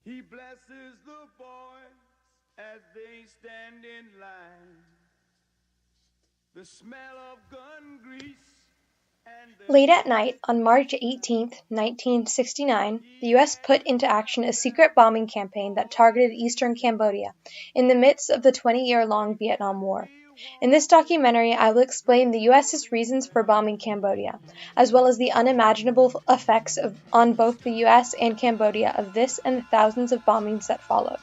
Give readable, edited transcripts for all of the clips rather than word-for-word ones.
He blesses the boys as they stand in line. The smell of gun grease and Late at night on March 18, 1969, the U.S. put into action a secret bombing campaign that targeted eastern Cambodia in the midst of the 20-year-long Vietnam War. In this documentary, I will explain the U.S.'s reasons for bombing Cambodia, as well as the unimaginable effects on both the U.S. and Cambodia of this and the thousands of bombings that followed.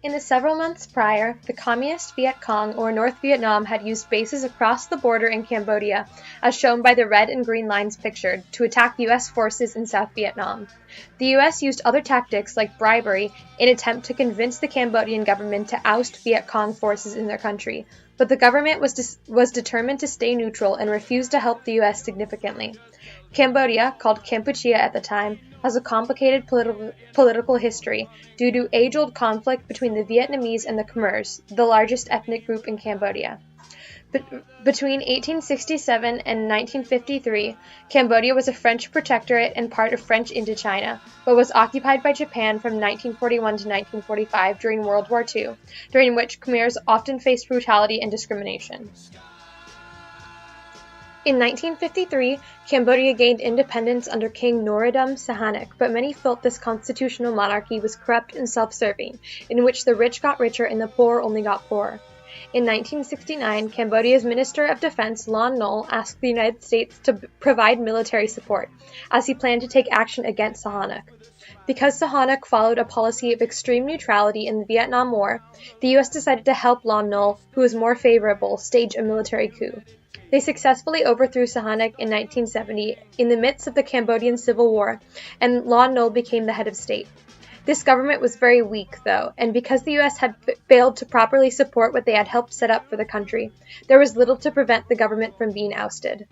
In the several months prior, the Communist Viet Cong or North Vietnam had used bases across the border in Cambodia, as shown by the red and green lines pictured, to attack U.S. forces in South Vietnam. The U.S. used other tactics like bribery in an attempt to convince the Cambodian government to oust Viet Cong forces in their country, but the government was determined to stay neutral and refused to help the U.S. significantly. Cambodia, called Kampuchea at the time, has a complicated political history due to age-old conflict between the Vietnamese and the Khmers, the largest ethnic group in Cambodia. Between 1867 and 1953, Cambodia was a French protectorate and part of French Indochina, but was occupied by Japan from 1941 to 1945 during World War II, during which Khmers often faced brutality and discrimination. In 1953, Cambodia gained independence under King Norodom Sihanouk, but many felt this constitutional monarchy was corrupt and self-serving, in which the rich got richer and the poor only got poorer. In 1969, Cambodia's Minister of Defense, Lon Nol, asked the United States to provide military support, as he planned to take action against Sihanouk. Because Sihanouk followed a policy of extreme neutrality in the Vietnam War, the U.S. decided to help Lon Nol, who was more favorable, stage a military coup. They successfully overthrew Sihanouk in 1970 in the midst of the Cambodian Civil War, and Lon Nol became the head of state. This government was very weak, though, and because the U.S. had failed to properly support what they had helped set up for the country, there was little to prevent the government from being ousted.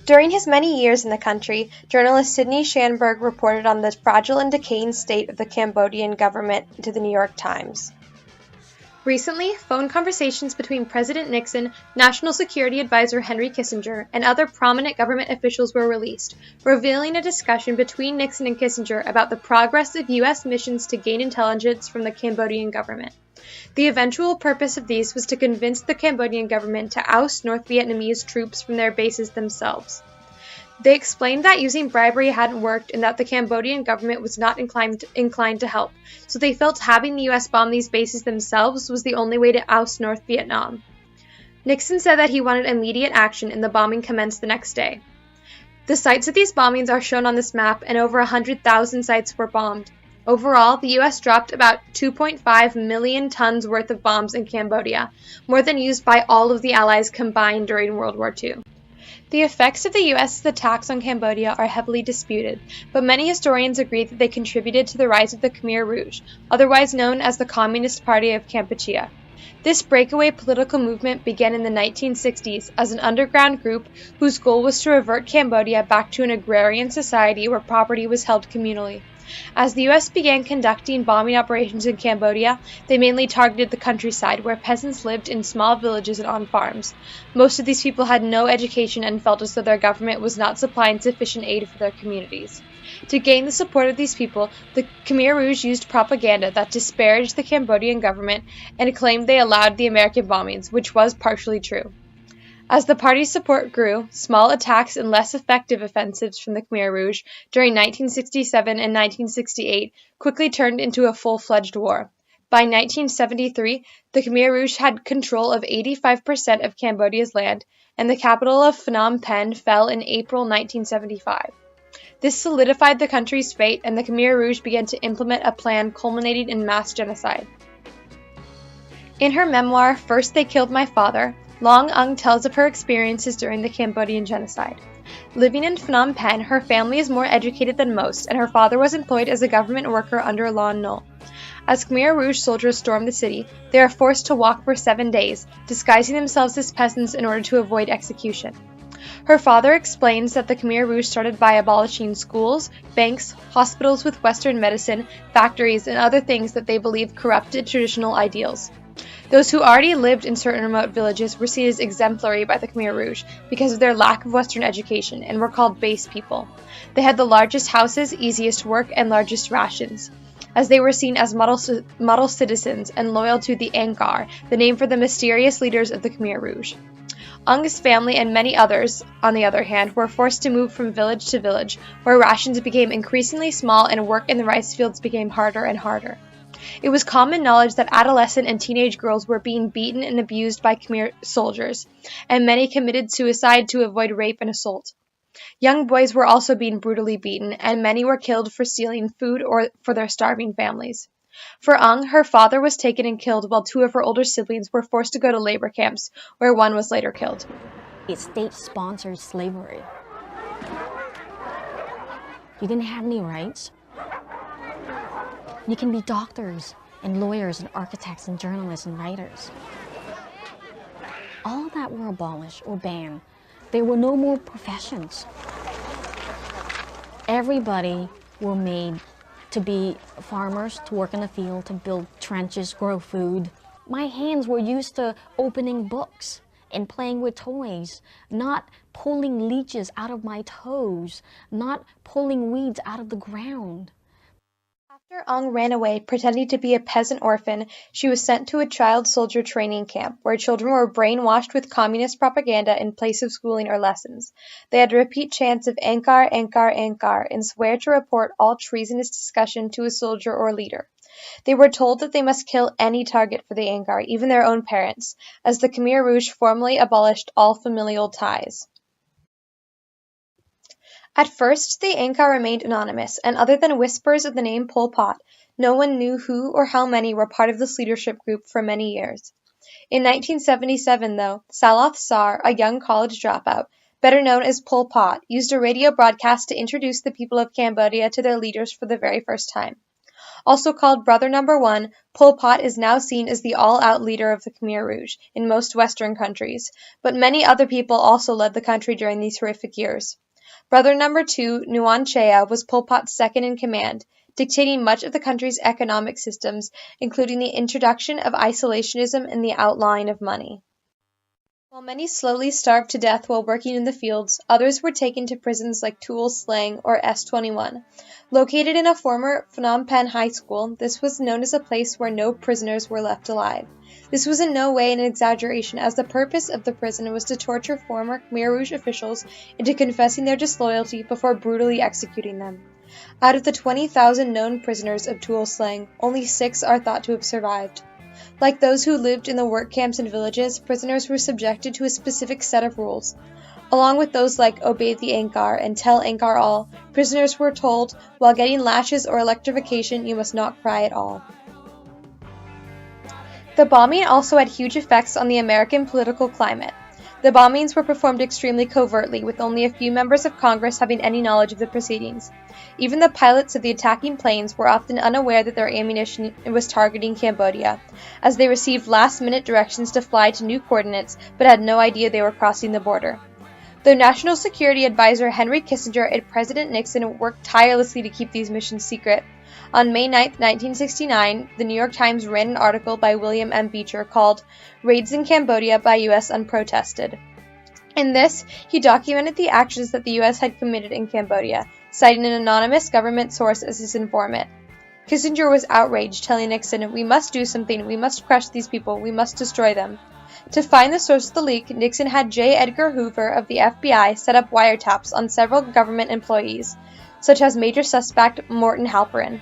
During his many years in the country, journalist Sidney Schanberg reported on the fragile and decaying state of the Cambodian government to the New York Times. Recently, phone conversations between President Nixon, National Security Advisor Henry Kissinger, and other prominent government officials were released, revealing a discussion between Nixon and Kissinger about the progress of U.S. missions to gain intelligence from the Cambodian government. The eventual purpose of these was to convince the Cambodian government to oust North Vietnamese troops from their bases themselves. They explained that using bribery hadn't worked and that the Cambodian government was not inclined to help, so they felt having the U.S. bomb these bases themselves was the only way to oust North Vietnam. Nixon said that he wanted immediate action, and the bombing commenced the next day. The sites of these bombings are shown on this map, and over 100,000 sites were bombed. Overall, the U.S. dropped about 2.5 million tons worth of bombs in Cambodia, more than used by all of the Allies combined during World War II. The effects of the U.S.'s attacks on Cambodia are heavily disputed, but many historians agree that they contributed to the rise of the Khmer Rouge, otherwise known as the Communist Party of Kampuchea. This breakaway political movement began in the 1960s as an underground group whose goal was to revert Cambodia back to an agrarian society where property was held communally. As the U.S. began conducting bombing operations in Cambodia, they mainly targeted the countryside, where peasants lived in small villages and on farms. Most of these people had no education and felt as though their government was not supplying sufficient aid for their communities. To gain the support of these people, the Khmer Rouge used propaganda that disparaged the Cambodian government and claimed they allowed the American bombings, which was partially true. As the party's support grew, small attacks and less effective offensives from the Khmer Rouge during 1967 and 1968 quickly turned into a full-fledged war. By 1973, the Khmer Rouge had control of 85% of Cambodia's land, and the capital of Phnom Penh fell in April 1975. This solidified the country's fate, and the Khmer Rouge began to implement a plan culminating in mass genocide. In her memoir, First They Killed My Father, Long Ung tells of her experiences during the Cambodian genocide. Living in Phnom Penh, her family is more educated than most, and her father was employed as a government worker under Lon Nol. As Khmer Rouge soldiers storm the city, they are forced to walk for 7 days, disguising themselves as peasants in order to avoid execution. Her father explains that the Khmer Rouge started by abolishing schools, banks, hospitals with Western medicine, factories, and other things that they believe corrupted traditional ideals. Those who already lived in certain remote villages were seen as exemplary by the Khmer Rouge because of their lack of Western education and were called base people. They had the largest houses, easiest work, and largest rations, as they were seen as model citizens and loyal to the Angkar, the name for the mysterious leaders of the Khmer Rouge. Ung's family and many others, on the other hand, were forced to move from village to village, where rations became increasingly small and work in the rice fields became harder and harder. It was common knowledge that adolescent and teenage girls were being beaten and abused by Khmer soldiers, and many committed suicide to avoid rape and assault. Young boys were also being brutally beaten, and many were killed for stealing food or for their starving families. For Ung, her father was taken and killed while two of her older siblings were forced to go to labor camps, where one was later killed. State-sponsored slavery. You didn't have any rights. You can be doctors and lawyers and architects and journalists and writers. All that were abolished or banned. There were no more professions. Everybody were made to be farmers, to work in the field, to build trenches, grow food. My hands were used to opening books and playing with toys, not pulling leeches out of my toes, not pulling weeds out of the ground. After Ung ran away, pretending to be a peasant orphan, she was sent to a child soldier training camp, where children were brainwashed with communist propaganda in place of schooling or lessons. They had to repeat chants of Angkar, Angkar, Angkar, and swear to report all treasonous discussion to a soldier or leader. They were told that they must kill any target for the Angkar, even their own parents, as the Khmer Rouge formally abolished all familial ties. At first, the Angkar remained anonymous, and other than whispers of the name Pol Pot, no one knew who or how many were part of this leadership group for many years. In 1977, though, Saloth Sar, a young college dropout, better known as Pol Pot, used a radio broadcast to introduce the people of Cambodia to their leaders for the very first time. Also called Brother Number One, Pol Pot is now seen as the all-out leader of the Khmer Rouge in most Western countries, but many other people also led the country during these horrific years. Brother Number Two, Nuon Chea, was Pol Pot's second in command, dictating much of the country's economic systems, including the introduction of isolationism and the outlawing of money. While many slowly starved to death while working in the fields, others were taken to prisons like Tuol Sleng or S21. Located in a former Phnom Penh high school, this was known as a place where no prisoners were left alive. This was in no way an exaggeration, as the purpose of the prison was to torture former Khmer Rouge officials into confessing their disloyalty before brutally executing them. Out of the 20,000 known prisoners of Tuol Sleng, only 6 are thought to have survived. Like those who lived in the work camps and villages, prisoners were subjected to a specific set of rules. Along with those like obey the Angkar and tell Angkar all, prisoners were told, while getting lashes or electrification, you must not cry at all. The bombing also had huge effects on the American political climate. The bombings were performed extremely covertly, with only a few members of Congress having any knowledge of the proceedings. Even the pilots of the attacking planes were often unaware that their ammunition was targeting Cambodia, as they received last-minute directions to fly to new coordinates but had no idea they were crossing the border. Though National Security Advisor Henry Kissinger and President Nixon worked tirelessly to keep these missions secret, on May 9, 1969, the New York Times ran an article by William M. Beecher called Raids in Cambodia by U.S. Unprotested. In this, he documented the actions that the U.S. had committed in Cambodia, citing an anonymous government source as his informant. Kissinger was outraged, telling Nixon, "We must do something, we must crush these people, we must destroy them." To find the source of the leak, Nixon had J. Edgar Hoover of the FBI set up wiretaps on several government employees, such as major suspect Morton Halperin.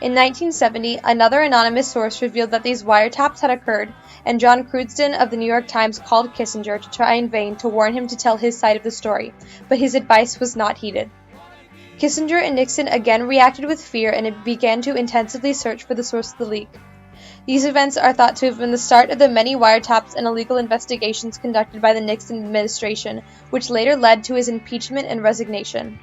In 1970, another anonymous source revealed that these wiretaps had occurred, and John Croodston of the New York Times called Kissinger to try in vain to warn him to tell his side of the story, but his advice was not heeded. Kissinger and Nixon again reacted with fear and began to intensively search for the source of the leak. These events are thought to have been the start of the many wiretaps and illegal investigations conducted by the Nixon administration, which later led to his impeachment and resignation.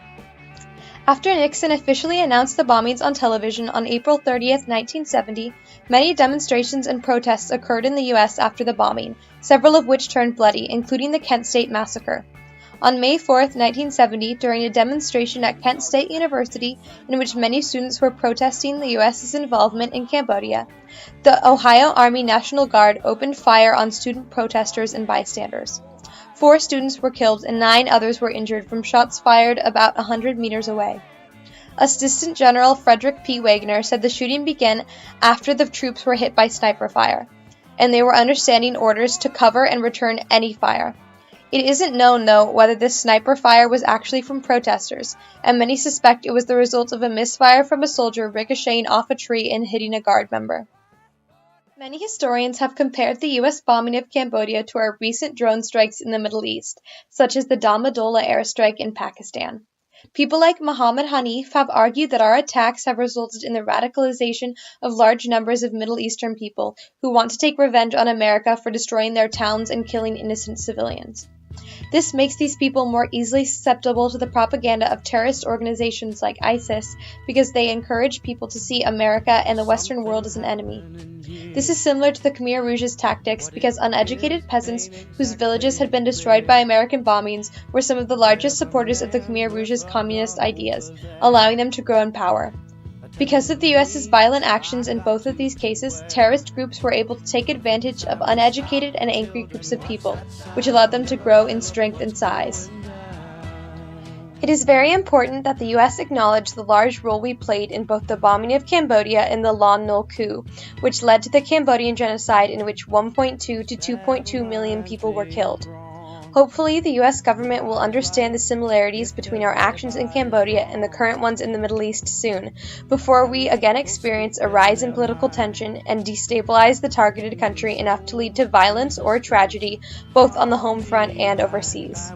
After Nixon officially announced the bombings on television on April 30, 1970, many demonstrations and protests occurred in the U.S. after the bombing, several of which turned bloody, including the Kent State Massacre. On May 4, 1970, during a demonstration at Kent State University in which many students were protesting the U.S.'s involvement in Cambodia, the Ohio Army National Guard opened fire on student protesters and bystanders. 4 students were killed and 9 others were injured from shots fired about 100 meters away. Assistant General Frederick P. Wagner said the shooting began after the troops were hit by sniper fire, and they were understanding orders to cover and return any fire. It isn't known, though, whether this sniper fire was actually from protesters, and many suspect it was the result of a misfire from a soldier ricocheting off a tree and hitting a guard member. Many historians have compared the U.S. bombing of Cambodia to our recent drone strikes in the Middle East, such as the Damadola airstrike in Pakistan. People like Muhammad Hanif have argued that our attacks have resulted in the radicalization of large numbers of Middle Eastern people who want to take revenge on America for destroying their towns and killing innocent civilians. This makes these people more easily susceptible to the propaganda of terrorist organizations like ISIS because they encourage people to see America and the Western world as an enemy. This is similar to the Khmer Rouge's tactics because uneducated peasants whose villages had been destroyed by American bombings were some of the largest supporters of the Khmer Rouge's communist ideas, allowing them to grow in power. Because of the U.S.'s violent actions in both of these cases, terrorist groups were able to take advantage of uneducated and angry groups of people, which allowed them to grow in strength and size. It is very important that the U.S. acknowledge the large role we played in both the bombing of Cambodia and the Lon Nol coup, which led to the Cambodian genocide in which 1.2 to 2.2 million people were killed. Hopefully, the U.S. government will understand the similarities between our actions in Cambodia and the current ones in the Middle East soon, before we again experience a rise in political tension and destabilize the targeted country enough to lead to violence or tragedy, both on the home front and overseas.